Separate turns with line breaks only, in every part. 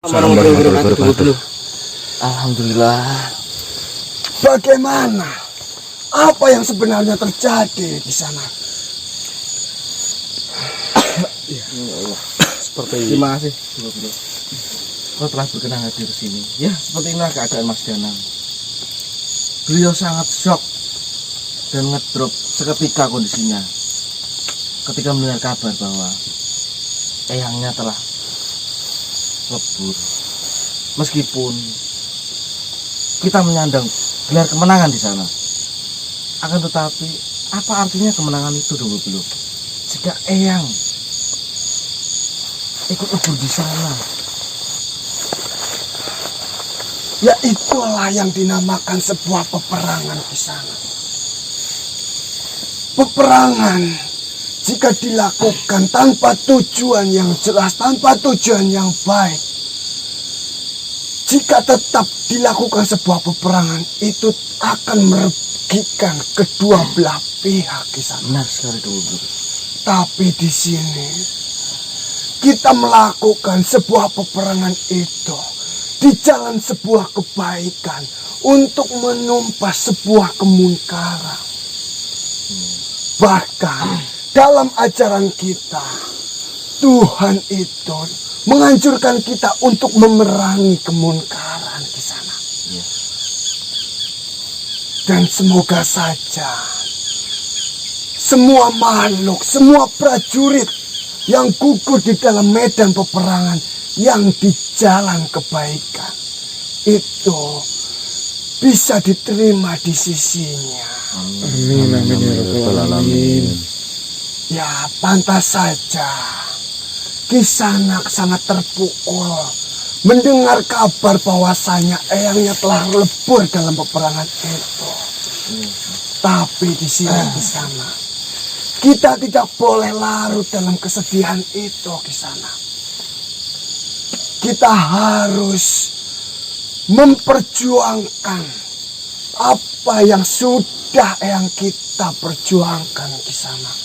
Warahmatullahi wabarakatuh. Alhamdulillah.
Bagaimana? Apa yang sebenarnya terjadi di sana?
Ya Allah. Terima kasih. Kau telah berkenan hadir di sini. Ya, seperti inilah keadaan Mas Danang. Beliau sangat shock dan ngedrop seketika kondisinya ketika mendengar kabar bahwa eyangnya telah lebur. Meskipun kita menyandang gelar kemenangan di sana, akan tetapi apa artinya kemenangan itu dong belum? Jika eyang ikut lebur di sana,
ya itulah yang dinamakan sebuah peperangan di sana. Peperangan jika dilakukan tanpa tujuan yang jelas, tanpa tujuan yang baik, jika tetap dilakukan sebuah peperangan, itu akan merugikan kedua belah pihak di sana.
benar sekali dong.
Tapi di sini kita melakukan sebuah peperangan itu di jalan sebuah kebaikan untuk menumpas sebuah kemungkaran. Bahkan dalam ajaran kita, Tuhan itu menganjurkan kita untuk memerangi kemungkaran di sana. Dan semoga saja semua makhluk, semua prajurit yang gugur di dalam medan peperangan yang di jalan kebaikan itu bisa diterima di sisinya.
Amin, amin, ya rabbal alamin.
Ya, pantas saja Kisanak sangat terpukul mendengar kabar bahwasanya eyangnya telah lebur dalam peperangan itu. Tapi di sini Kisanak, kita tidak boleh larut dalam kesedihan itu Kisanak. Kita harus memperjuangkan apa yang sudah eyang kita perjuangkan Kisanak.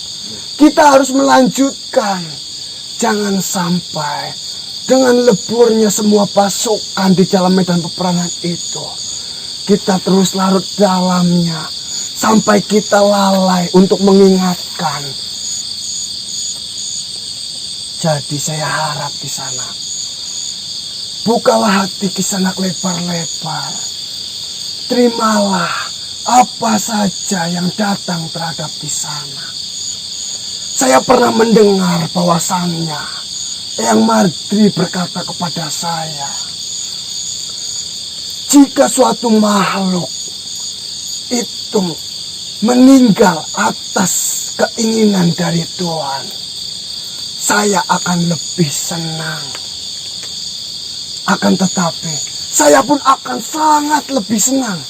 Kita harus melanjutkan. Jangan sampai dengan leburnya semua pasukan di dalam medan peperangan itu, kita terus larut dalamnya sampai kita lalai untuk mengingatkan. Jadi saya harap di sana, bukalah hati Kisanak lebar-lebar. Terimalah apa saja yang datang terhadap Kisanak. Saya pernah mendengar bahwasannya Eyang Mardri berkata kepada saya, jika suatu makhluk itu meninggal atas keinginan dari Tuhan, saya akan lebih senang. Akan tetapi, saya pun akan sangat lebih senang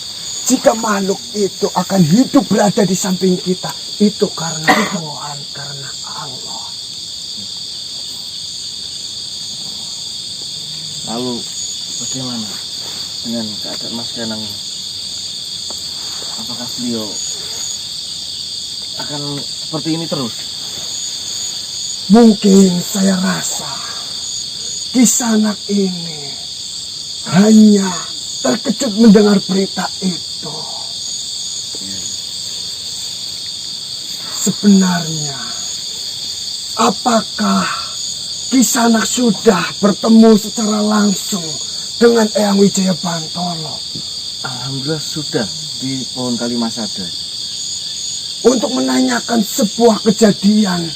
jika makhluk itu akan hidup berada di samping kita. Itu karena Tuhan, karena Allah.
Lalu bagaimana dengan keadaan Mas Danang? Apakah beliau akan seperti ini terus?
Mungkin saya rasa Kisanak ini hanya terkejut mendengar berita itu. Sebenarnya, apakah Kisanak sudah bertemu secara langsung dengan Eyang Wijaya Bantolo?
Alhamdulillah sudah di pohon Kalimasada.
Untuk menanyakan sebuah kejadian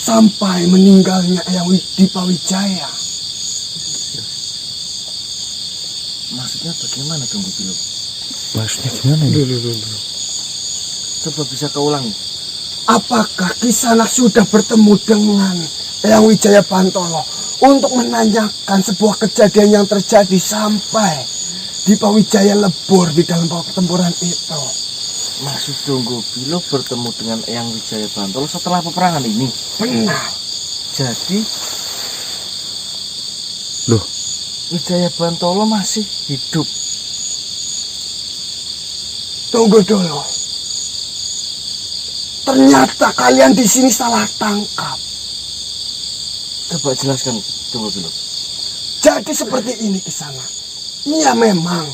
sampai meninggalnya Eyang Dipa Wijaya.
Maksudnya bagaimana dong Bilo?
Maksudnya gimana ya?
Coba bisa kau ulangi.
Apakah Kisanak sudah bertemu dengan Eyang Wijaya Bantolo untuk menanyakan sebuah kejadian yang terjadi sampai Dipa Wijaya lebur di dalam pertempuran itu?
Maksud Donggo Bilo bertemu dengan Eyang Wijaya Bantolo setelah peperangan ini?
Benar.
Jadi
Loh,
Wijaya Bantolo masih hidup.
Tunggu dulu. Ternyata kalian di sini salah tangkap.
Coba jelaskan Donggo Bilo.
Jadi seperti ini Kisanak. Ya memang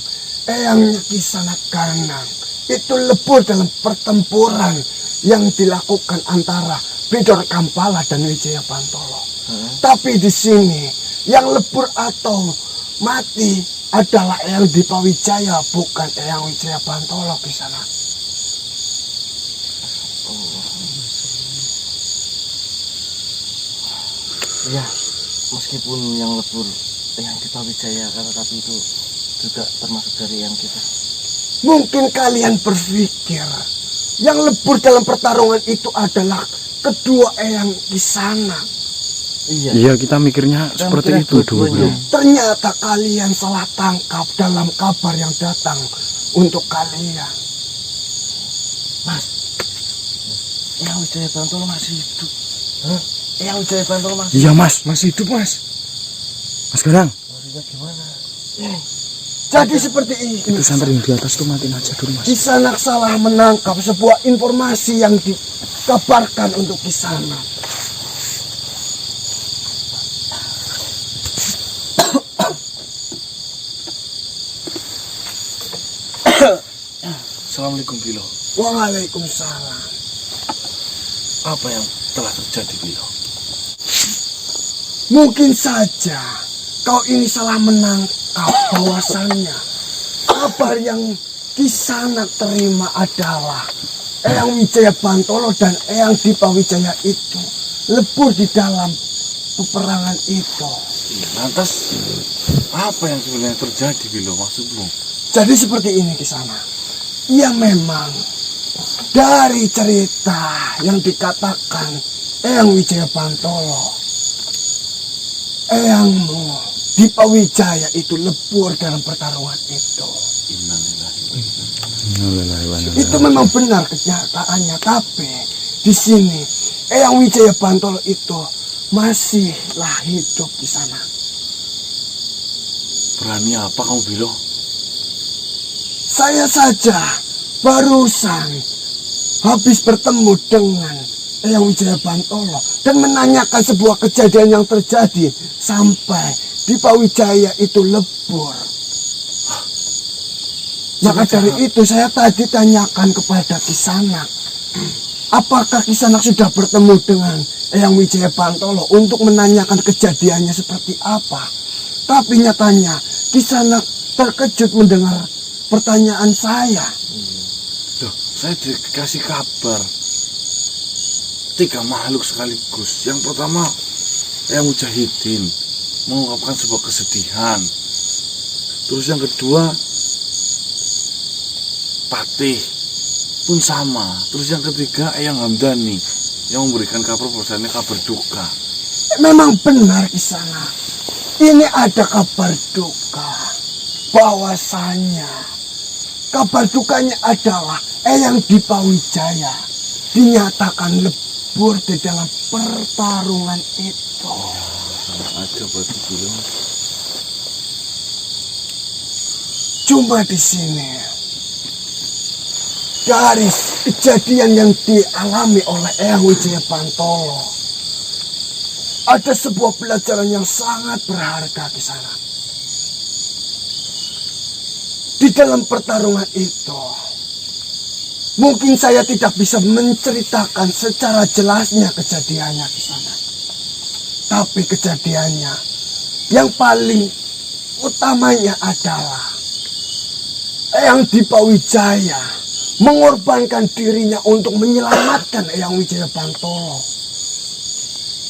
eyangnya Kisanak Kanang itu lebur dalam pertempuran yang dilakukan antara Bidor Kampala dan Wijaya Bantolo. Tapi di sini yang lebur atau mati adalah Eyang Dipa Wijaya, bukan Eyang Wijaya Bantolo Kisanak.
Ya, meskipun yang lebur yang kita Wijaya, karena tapi itu juga termasuk dari yang kita.
Mungkin kalian berpikir yang lebur dalam pertarungan itu adalah kedua Eyang Kisanak.
Iya, kita mikirnya seperti itu dulu.
Ternyata kalian salah tangkap dalam kabar yang datang untuk kalian.
Mas, Eyang Wijaya Bantolo masih hidup. Eyang Wijaya Bantolo masih.
Iya mas, masih hidup mas. Mas Garang.
Maksudnya gimana?
Jadi seperti ini.
Itu santri yang di atas tuh matiin aja dulu mas.
Kisanak salah menangkap sebuah informasi yang dikabarkan untuk Kisanak.
Assalamualaikum Bilo.
Waalaikumsalam.
Apa yang telah terjadi Bilo?
Mungkin saja kau ini salah menangkap bahwasannya kabar yang Kisanak terima adalah Eyang Wijaya Bantolo dan Eyang Dipa Wijaya itu lebur di dalam peperangan itu.
Lantas apa yang sebenarnya terjadi Bilo maksudmu?
Jadi seperti ini Kisanak. Ya memang dari cerita yang dikatakan Eyang Wijaya Bantolo, Eyangmu Dipa Wijaya itu lebur dalam pertarungan itu. Itu memang benar kenyataannya, tapi di sini Eyang Wijaya Bantolo itu masihlah hidup di sana.
Berani apa kamu Bilo?
Saya saja barusan habis bertemu dengan Eyang Wijaya Bantolo dan menanyakan sebuah kejadian yang terjadi sampai Dipa Wijaya itu lebur. Maka dari itu saya tadi tanyakan kepada Kisanak, apakah Kisanak sudah bertemu dengan Eyang Wijaya Bantolo untuk menanyakan kejadiannya seperti apa. Tapi nyatanya Kisanak terkejut mendengar pertanyaan saya.
Loh, saya dikasih kabar 3 makhluk sekaligus. Yang pertama Eyang Mujahidin mengungkapkan sebuah kesedihan. Terus yang kedua Patih pun sama. Terus yang ketiga Eyang Hamdani yang memberikan kabar bahwasannya kabar duka.
Memang benar Kisanak, ini ada kabar duka bahwasanya kabar dukanya adalah Eyang Dipa Wijaya dinyatakan lebur di dalam pertarungan itu.
Sama aja berarti Bilo.
Cuma di sini dari kejadian yang dialami oleh Eyang Wijaya Bantolo ada sebuah pelajaran yang sangat berharga di sana. Di dalam pertarungan itu, mungkin saya tidak bisa menceritakan secara jelasnya kejadiannya di sana. Tapi kejadiannya yang paling utamanya adalah Eyang Dipa Wijaya mengorbankan dirinya untuk menyelamatkan Eyang Wijaya Bantolo.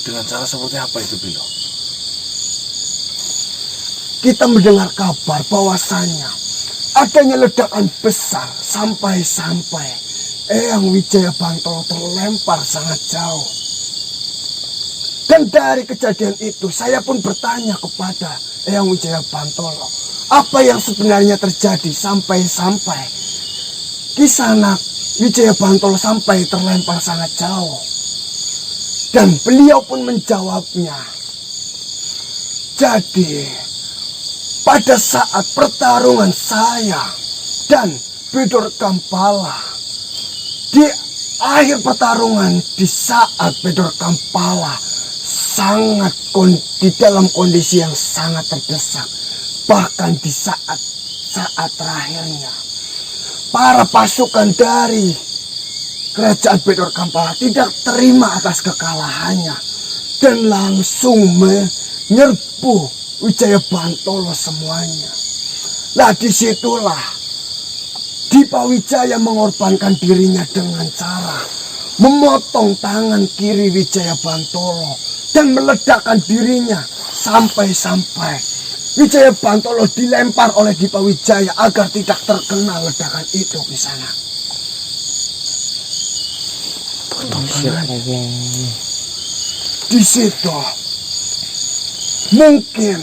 Dengan cara seperti apa itu Bilo?
Kita mendengar kabar bahwasanya adanya ledakan besar sampai-sampai Eyang Wijaya Bantolo terlempar sangat jauh. Dan dari kejadian itu saya pun bertanya kepada Eyang Wijaya Bantolo, apa yang sebenarnya terjadi sampai-sampai Kisanak Wijaya Bantolo sampai terlempar sangat jauh. Dan beliau pun menjawabnya. Jadi pada saat pertarungan saya dan Bidor Kampala, di akhir pertarungan, di saat Bidor Kampala di dalam kondisi yang sangat terdesak. Bahkan di saat terakhirnya, para pasukan dari kerajaan Bedor Kampala tidak terima atas kekalahannya dan langsung menyerbu Wijaya Bantolo semuanya. Nah, disitulah Dipa Wijaya mengorbankan dirinya dengan cara memotong tangan kiri Wijaya Bantolo dan meledakkan dirinya sampai Wijaya Bantolo dilempar oleh Dipa Wijaya agar tidak terkena ledakan itu di sana. Di situ mungkin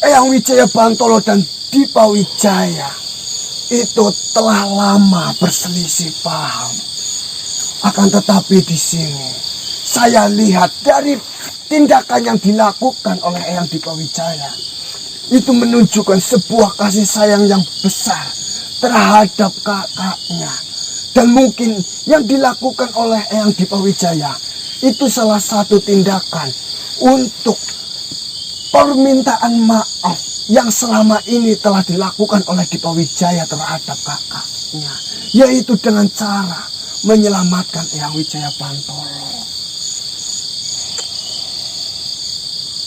Eyang Wijaya Bantolo dan Dipa Wijaya itu telah lama berselisih paham. Akan tetapi di sini saya lihat dari tindakan yang dilakukan oleh Eyang Dipa Wijaya itu menunjukkan sebuah kasih sayang yang besar terhadap kakaknya. Dan mungkin yang dilakukan oleh Eyang Dipa Wijaya itu salah satu tindakan untuk permintaan maaf yang selama ini telah dilakukan oleh Dipa Wijaya terhadap kakaknya, yaitu dengan cara menyelamatkan Eyang Wijaya Bantolo.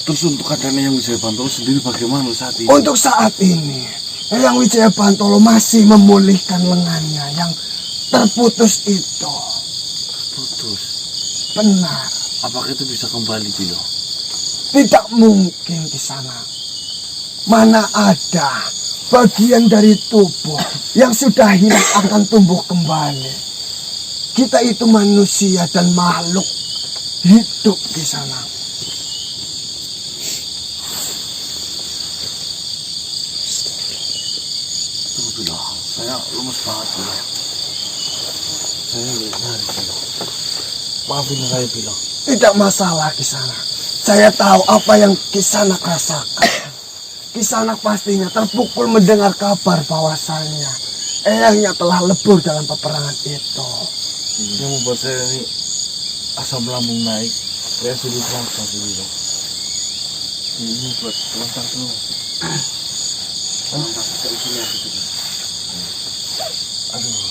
Terus untuk keadaan Eyang Wijaya Bantolo sendiri bagaimana saat ini?
Untuk saat ini, Eyang Wijaya Bantolo masih memulihkan lengannya yang terputus itu.
Putus.
Benar.
Apakah itu bisa kembali, Bilo?
Tidak mungkin di sana. Mana ada bagian dari tubuh yang sudah hilang akan tumbuh kembali. Kita itu manusia dan makhluk hidup di sana.
Tunggu, Bilo. Saya lemes banget, Bilo. Saya benar, Bilo. Maafin saya, Bilo.
Tidak masalah di sana. Saya tahu apa yang Kisanak rasakan. Kisanak pastinya terpukul mendengar kabar bahwasannya eyangnya telah lebur dalam peperangan itu.
Yang membuat saya ini asam lambung naik. Saya sudah terasa dulu. Ini buat lontar dulu.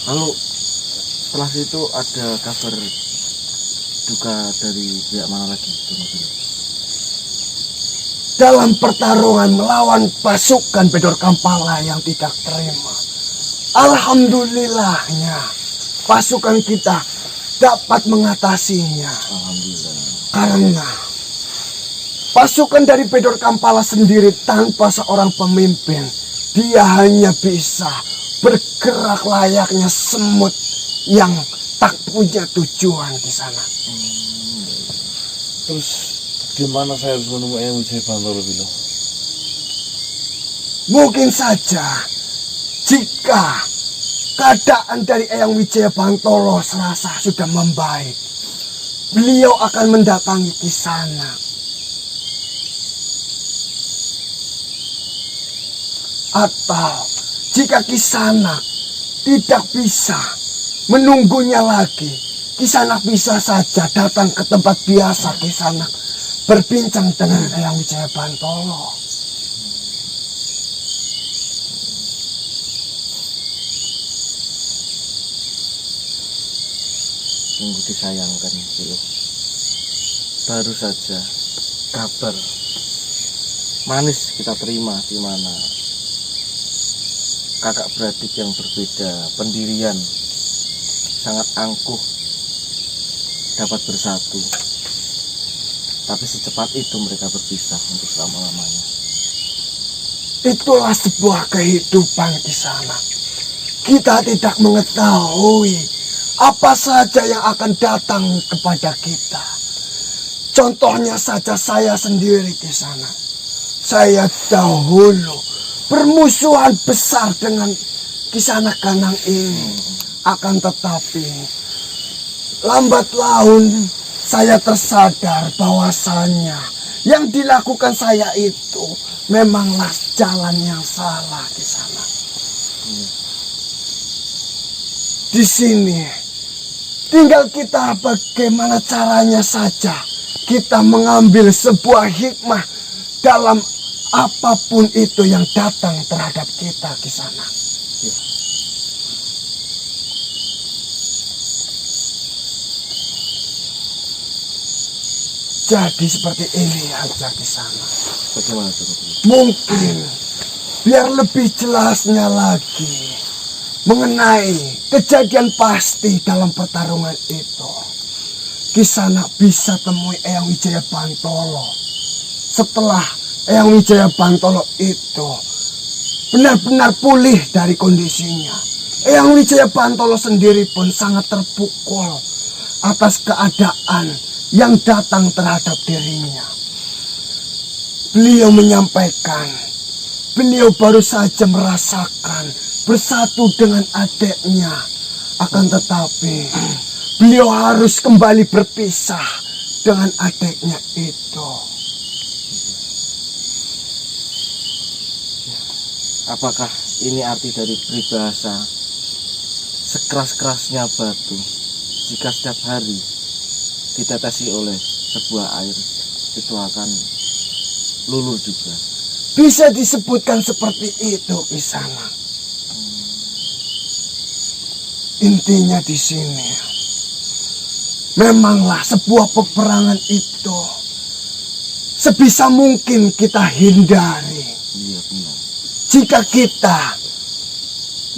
Lalu setelah itu ada kabar duka dari pihak mana lagi?
Dalam pertarungan melawan pasukan Bedor Kampala yang tidak terima, alhamdulillahnya pasukan kita dapat mengatasinya.
Alhamdulillah.
Karena pasukan dari Bedor Kampala sendiri tanpa seorang pemimpin, dia hanya bisa bergerak layaknya semut yang tak punya tujuan di sana.
Terus gimana saya harus menemui Eyang Wijaya Bantolo, Bilo?
Mungkin saja jika keadaan dari Eyang Wijaya Bantolo serasa sudah membaik, beliau akan mendatangi di sana. Atau jika Kisanak tidak bisa menunggunya lagi, Kisanak bisa saja datang ke tempat biasa Kisanak berbincang dengan Eyang Wijaya Bantolo.
Sungguh disayangkan, Bilo. Baru saja kabar manis kita terima di mana kakak beradik yang berbeda pendirian sangat angkuh dapat bersatu, tapi secepat itu mereka berpisah untuk selama-lamanya.
Itulah sebuah kehidupan di sana. Kita tidak mengetahui apa saja yang akan datang kepada kita. Contohnya saja saya sendiri di sana. Saya dahulu bermusuhan besar dengan Kisanak Ganang ini. Akan tetapi lambat laun saya tersadar bahwasannya yang dilakukan saya itu memanglah jalan yang salah di sana. Di sini tinggal kita bagaimana caranya saja kita mengambil sebuah hikmah dalam apapun itu yang datang terhadap kita Kisanak. Jadi seperti ini aja Kisanak.
Bagaimana tuh?
Mungkin biar lebih jelasnya lagi mengenai kejadian pasti dalam pertarungan itu, Kisanak bisa temui Eyang Wijaya Bantolo. Setelah Eyang Wijaya Bantolo itu benar-benar pulih dari kondisinya, Eyang Wijaya Bantolo sendiri pun sangat terpukul atas keadaan yang datang terhadap dirinya. Beliau menyampaikan, beliau baru saja merasakan bersatu dengan adiknya. Akan tetapi, beliau harus kembali berpisah dengan adiknya itu.
Apakah ini arti dari peribahasa sekeras-kerasnya batu jika setiap hari ditetesi oleh sebuah air itu akan luluh juga?
Bisa disebutkan seperti itu Kisanak. Intinya di sini, memanglah sebuah peperangan itu sebisa mungkin kita hindari.
Iya benar.
Jika kita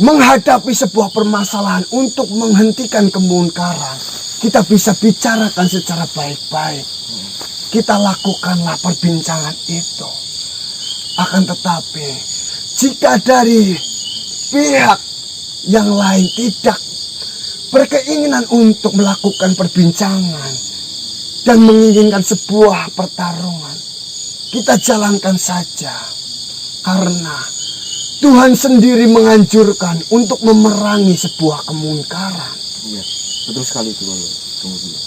menghadapi sebuah permasalahan untuk menghentikan kemungkaran, kita bisa bicarakan secara baik-baik. Kita lakukanlah perbincangan itu. Akan tetapi, jika dari pihak yang lain tidak berkeinginan untuk melakukan perbincangan dan menginginkan sebuah pertarungan, kita jalankan saja. Karena Tuhan sendiri menganjurkan untuk memerangi sebuah kemungkaran.
Iya, betul sekali itu Lalu. Tunggu dulu.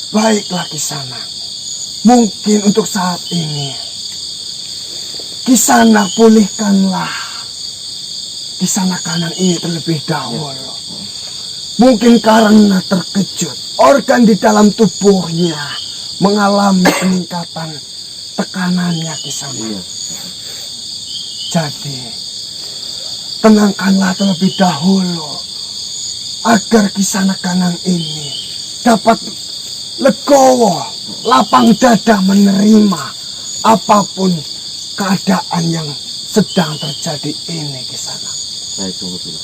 Baiklah Kisanak, mungkin untuk saat ini Kisanak pulihkanlah Kisanak kanan ini terlebih dahulu. Mungkin karena terkejut, organ di dalam tubuhnya mengalami peningkatan tekanannya Kisanak.
Iya.
Jadi tenangkanlah terlebih dahulu agar Kisanak kanan ini dapat legowo, lapang dada menerima apapun keadaan yang sedang terjadi ini Kisanak.
Baik, tunggu dulu.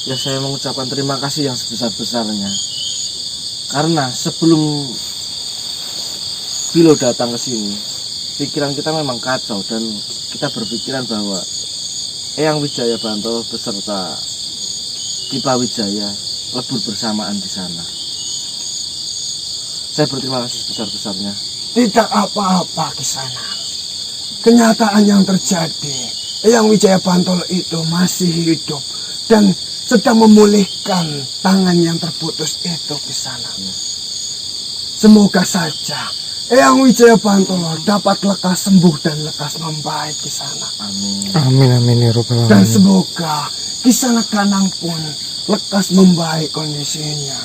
Ya, saya mengucapkan terima kasih yang sebesar-besarnya. Karena sebelum Bilo datang ke sini, pikiran kita memang kacau dan kita berpikiran bahwa Eyang Wijaya Bantolo beserta Kipa Wijaya lebur bersamaan di sana. Saya berterima kasih sebesar-besarnya.
Tidak apa-apa Kisanak. Kenyataan yang terjadi, Eyang Wijaya Bantolo itu masih hidup dan sedang memulihkan tangan yang terputus itu Kisanak. Semoga saja Eyang Wijaya Bantolo dapat lekas sembuh dan lekas membaik Kisanak.
Amin.
Amin amin ya robbal alamin.
Dan semoga Kisanak Kanang pun lekas membaik kondisinya.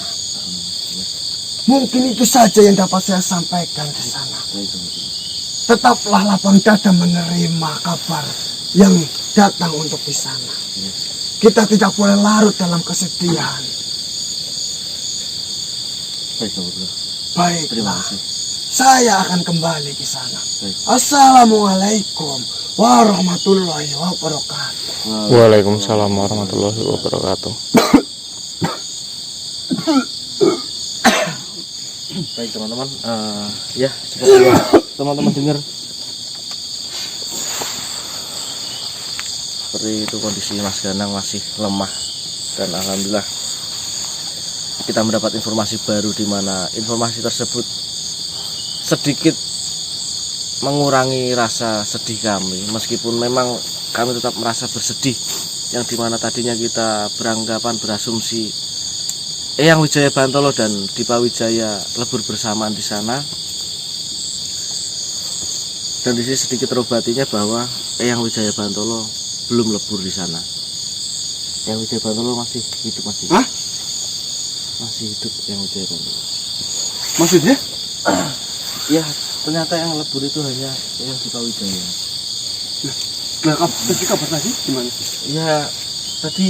Mungkin itu saja yang dapat saya sampaikan Kisanak.
Baik, tunggu dulu.
Tetaplah lapang dada menerima kabar yang datang untuk Kisanak. Kita tidak boleh larut dalam kesedihan.
Baik, tunggu dulu. Terima
Baiklah,
kasih.
saya akan kembali Kisanak.
Baik.
Assalamualaikum warahmatullahi wabarakatuh.
Waalaikumsalam warahmatullahi wabarakatuh.
Baik teman-teman, ya seperti yang teman-teman dengar, seperti itu kondisi Mas Ganang masih lemah dan alhamdulillah kita mendapat informasi baru di mana informasi tersebut sedikit mengurangi rasa sedih kami, meskipun memang kami tetap merasa bersedih yang dimana tadinya kita beranggapan berasumsi Eyang Wijaya Bantolo dan Dipa Wijaya lebur bersamaan di sana. Dan di sini sedikit terobatinya bahwa Eyang Wijaya Bantolo belum lebur di sana. Yang Wijaya Bantolo masih hidup masih.
Hah?
Masih hidup yang Wijaya Bantolo.
Maksudnya?
Ya, ternyata yang lebur itu hanya yang di Pawijaya.
Nah, tadi kabar tadi gimana?
Ya, tadi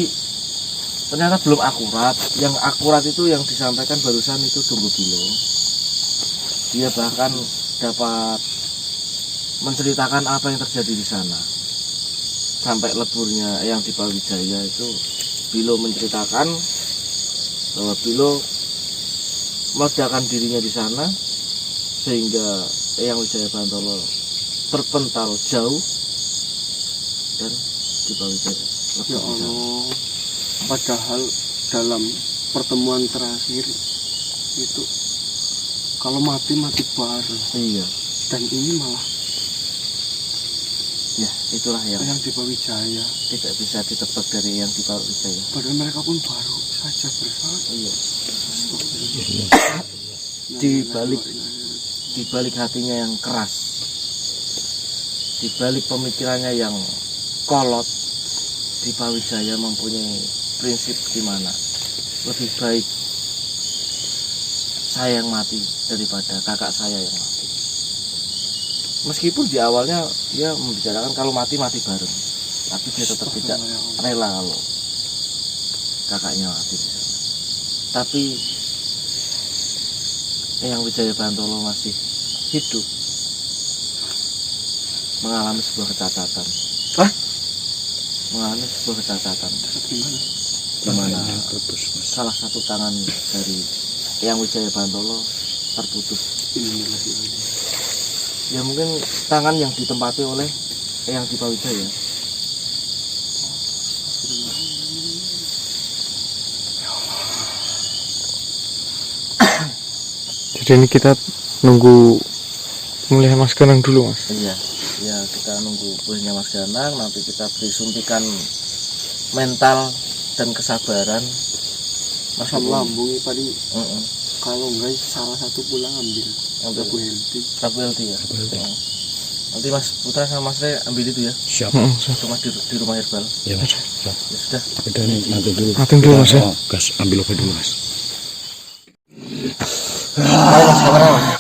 ternyata belum akurat. Yang akurat itu yang disampaikan barusan itu Donggo Bilo. Dia bahkan dapat menceritakan apa yang terjadi di sana. Sampai leburnya yang di Pawijaya itu Bilo menceritakan bahwa Bilo meledakkan dirinya di sana sehingga Eyang Wijaya Bantolo terpental jauh dan di Pawijaya.
Ya Allah, padahal dalam pertemuan terakhir itu kalau mati baru,
Iya,
dan ini malah
ya itulah yang
yang di Pawijaya.
tidak bisa ditebak dari yang di Pawijaya.
Padahal mereka pun baru saja bersalah.
Iya. Di balik hatinya yang keras, di balik pemikirannya yang kolot, di Pawijaya mempunyai prinsip di mana lebih baik saya yang mati daripada kakak saya yang mati. Meskipun di awalnya dia membicarakan kalau mati bareng, tapi dia tetap tidak rela kalau kakaknya mati di sana. Tapi Eyang Wijaya Bantolo masih hidup mengalami sebuah kecacatan.
Hah?
Mengalami sebuah kecacatan.
Gimana?
Di mana salah satu tangan dari Eyang Wijaya Bantolo terputus. Ya mungkin tangan yang ditempati oleh Eyang di Pawijaya.
Jadi ini kita nunggu mulai Mas Ganang dulu, Mas.
Iya, ya kita nunggu pulihnya Mas Ganang, nanti kita beri suntikan mental dan kesabaran. Mas
Lambung paling
Heeh.
kalau enggak salah satu pulang ambil.
Ambil.
Prabu Helti.
Prabu Helti ya. Nanti Mas Putra sama Mas Re ambil itu ya.
Siap.
Cuma di rumah herbal.
Ya, Mas.
Ya sudah.
Udah nih, nanti dulu.
Matiin dulu, Mas ya.
Gas, ambil obat dulu, Mas.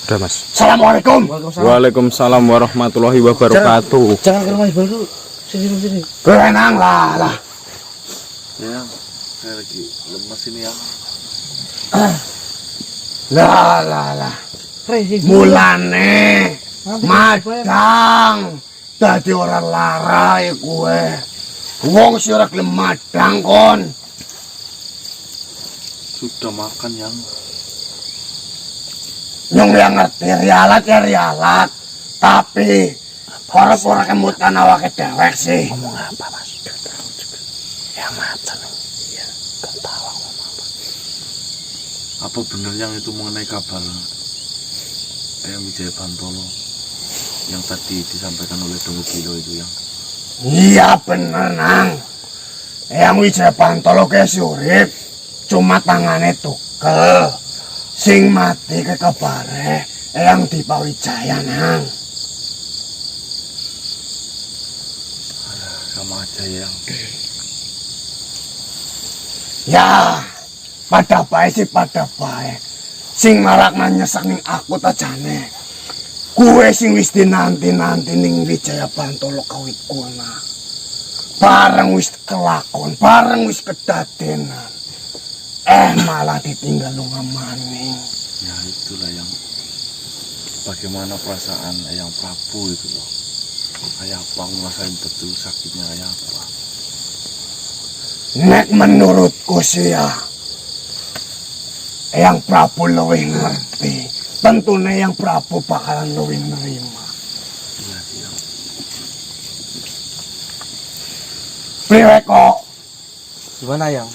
Udah, Mas.
Assalamualaikum.
Waalaikumsalam.
Waalaikumsalam warahmatullahi wabarakatuh.
Jangan ke rumah herbal dulu. Sini.
Benang lah.
Ya, saya lagi lemas ini ya.
Lah. Mulane madang dadi ora larai kowe. Wong sing ora gelem madang kon.
Sudah makan yang
Nyong yang ngerti rialat. Tapi ora kemutan awake dewek sih.
ngomong apa Mas? Gak tahu juga. Yang macan. Iya, gak tahu ngomong apa.
Apa benar yang itu mengenai kabar Eyang Wijaya Bantolo yang tadi disampaikan oleh Donggo Bilo itu yang?
Iya bener nang. Yang Wijaya Bantolo ke urip cuma tangane tukel. Sing mati ke kabare Eyang di Pawijaya nang.
Sama aja yang
Ya, pada bae. Sing marakna nyesek ning aku ta jane. Kuwe sing wis dinanti-nanti ning Wijaya Bantolo kawit kuna. Bareng wis kelakon, bareng wis kedadenan. Malah ditinggal lunga maning.
ya itulah yang bagaimana perasaan Eyang Prabu itu loh. Kayak apa ngerasain betul sakitnya kayak apa.
Nek menurutku sih ya, Eyang Prabu luwih ngerti. Tentunya Eyang Prabu bakalan luwih nerima.
Iya yang
Priwe kok,
Gimana yang?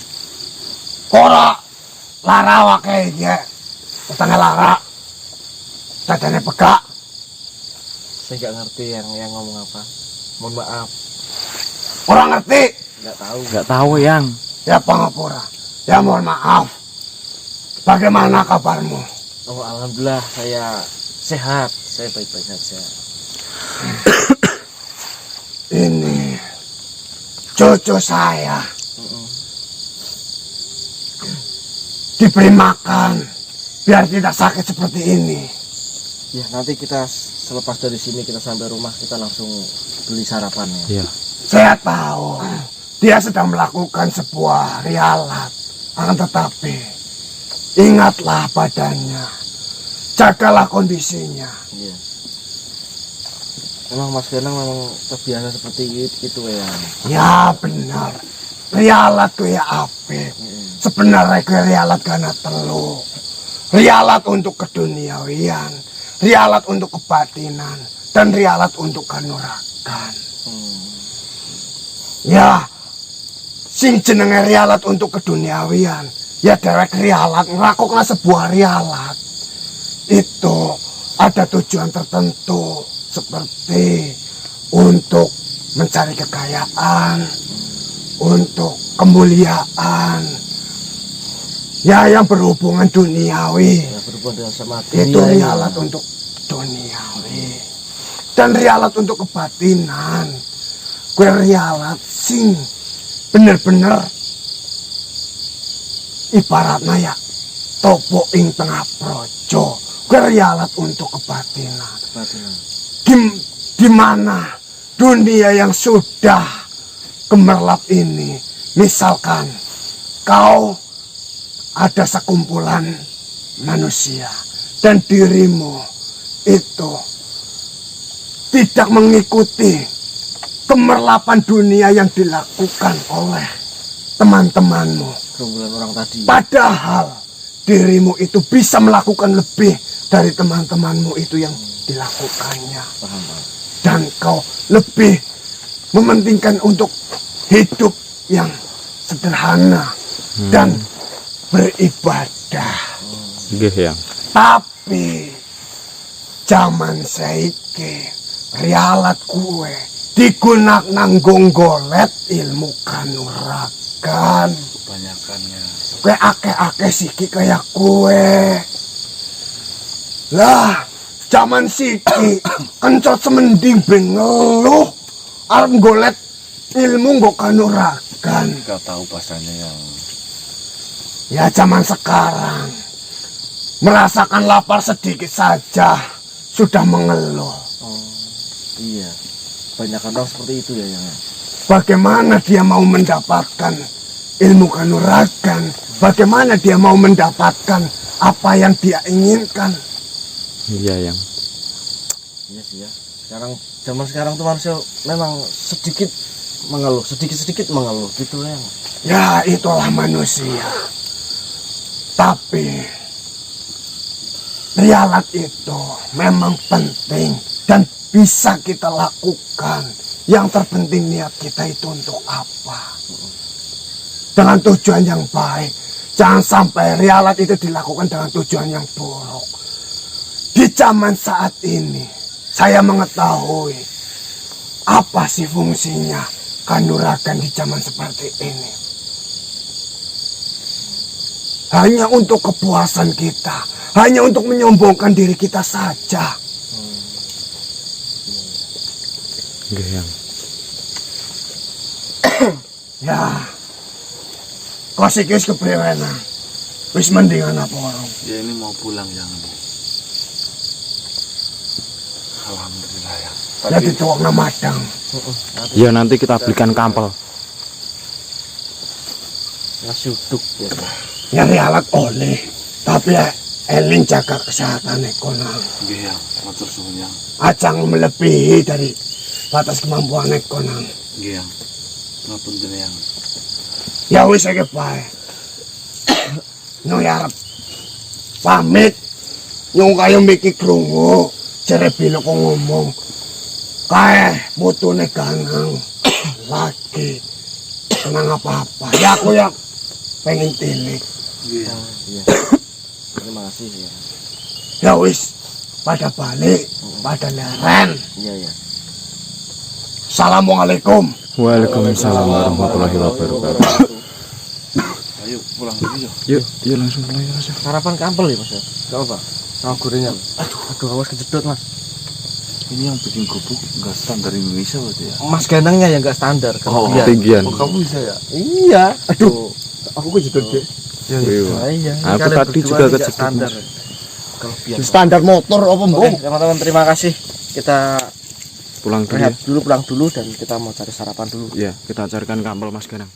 ora lara wae iki. Tetangga lara. Dadane pegak.
Saya nggak ngerti yang ngomong apa. Mohon maaf.
Ora ngerti.
Nggak tahu.
Enggak tahu, Yang.
Ya pangapura. Ya mohon maaf. Bagaimana kabarmu?
Oh, alhamdulillah saya sehat. Saya baik-baik saja.
Ini cucu saya. diberi makan biar tidak sakit seperti ini.
Ya nanti kita selepas dari sini kita sampai rumah kita langsung beli sarapannya.
Iya.
Saya tahu dia sedang melakukan sebuah rialat, akan tetapi ingatlah badannya, jagalah kondisinya.
Iya. Emang Mas Ganang memang terbiasa seperti itu ya.
Ya benar, rialat tuh ya apik. Sebenarnya gue rialat karena telu, rialat untuk keduniawian, rialat untuk kebatinan, dan rialat untuk kanuragan. Ya, sing jenenge rialat untuk keduniawian, ya dewek rialat ngelakukan sebuah rialat itu ada tujuan tertentu seperti untuk mencari kekayaan, untuk kemuliaan, ya yang berhubungan duniawi.
Ya berhubungan dengan sama
Itu
dunia ini.
rialat untuk duniawi dan rialat untuk kebatinan. Kue rialat sing bener-bener ibaratnya ya topo ing tengah projo. Kue rialat untuk kebatinan.
Kebatinan.
Di mana dunia yang sudah gemerlap ini, misalkan kau ada sekumpulan manusia dan dirimu itu tidak mengikuti gemerlapan dunia yang dilakukan oleh teman-temanmu,
Gerombolan orang tadi.
padahal dirimu itu bisa melakukan lebih dari teman-temanmu itu yang dilakukannya,
Paham, Pak.
dan kau lebih mementingkan untuk hidup yang sederhana dan beribadah.
Nggih, Yang.
Tapi zaman saiki rialat kue digunak nanggung golet ilmu kanuragan.
Kebanyakannya.
Kue ake-ake siki kayak kue. Lah, zaman siki kencot semending bengeluh arep golet ilmu nggo kanuragan.
Gak tahu bahasanya yang
Ya zaman sekarang merasakan lapar sedikit saja sudah mengeluh.
Oh, iya. Banyak orang seperti itu ya yang.
Bagaimana dia mau mendapatkan ilmu kanuragan? Bagaimana dia mau mendapatkan apa yang dia inginkan?
Iya, Yang.
Iya sih ya. Zaman sekarang tuh manusia memang sedikit mengeluh, sedikit mengeluh gitu ya.
Ya itulah manusia. Tapi rialat itu memang penting dan bisa kita lakukan. Yang terpenting niat kita itu untuk apa? Dengan tujuan yang baik. Jangan sampai rialat itu dilakukan dengan tujuan yang buruk. Di zaman saat ini, saya mengetahui apa sih fungsinya kanuragan di zaman seperti ini. Hanya untuk kepuasan kita, hanya untuk menyombongkan diri kita saja.
Nggih, Yang.
Ya, kau sih wis keprewena, wis mendingan apa orang.
ya ini mau pulang yang alhamdulillah ya.
Ya dituak nama madang.
Ya nanti kita belikan kampel.
Nasi uduk ya.
Ya rialat oleh, tapi ya eling jaga kesehatan ekonomi.
Nggih yang matur suwun yang.
Ajang melebihi dari batas kemampuan ekonomi.
Nggih yang. Ngapunten yang.
Ya wis iki bae. Nyong ya arep pamit. Nyong kaya miki krungu jere bilo kok ngomong. Kae putune Ganang lagi tenang apa-apa. Ya aku ya pengen tilik.
Nggih yang.
Iya. Terima kasih ya.
Ya wis pada balik, pada leren.
Iya ya.
Assalamualaikum.
Waalaikumsalam warahmatullahi wabarakatuh.
Ayo pulang dulu yuk.
Yuk langsung mulai Mas.
Sarapan kampel ya Mas ya. Gak apa. Sama gorengan. Aduh awas kejedot Mas.
Ini yang bikin gubuk nggak standar Indonesia berarti ya?
Mas Ganangnya yang gak standar.
Oh,
Iya.
Tinggian.
Oh kamu bisa ya?
Iya. Aduh.
Aku kok jedul, Dik.
Iya.
Nah, iya.
Aku
Kalian
tadi
berdua
juga
tidak
kejedul,
standar.
Mas.
Kelebihan.
Standar motor apa,
Oke,
Mbok?
teman-teman terima kasih. Kita
Pulang dulu
rehat
ya.
dulu, pulang dulu dan kita mau cari sarapan dulu.
Iya, kita carikan kampel Mas Ganang.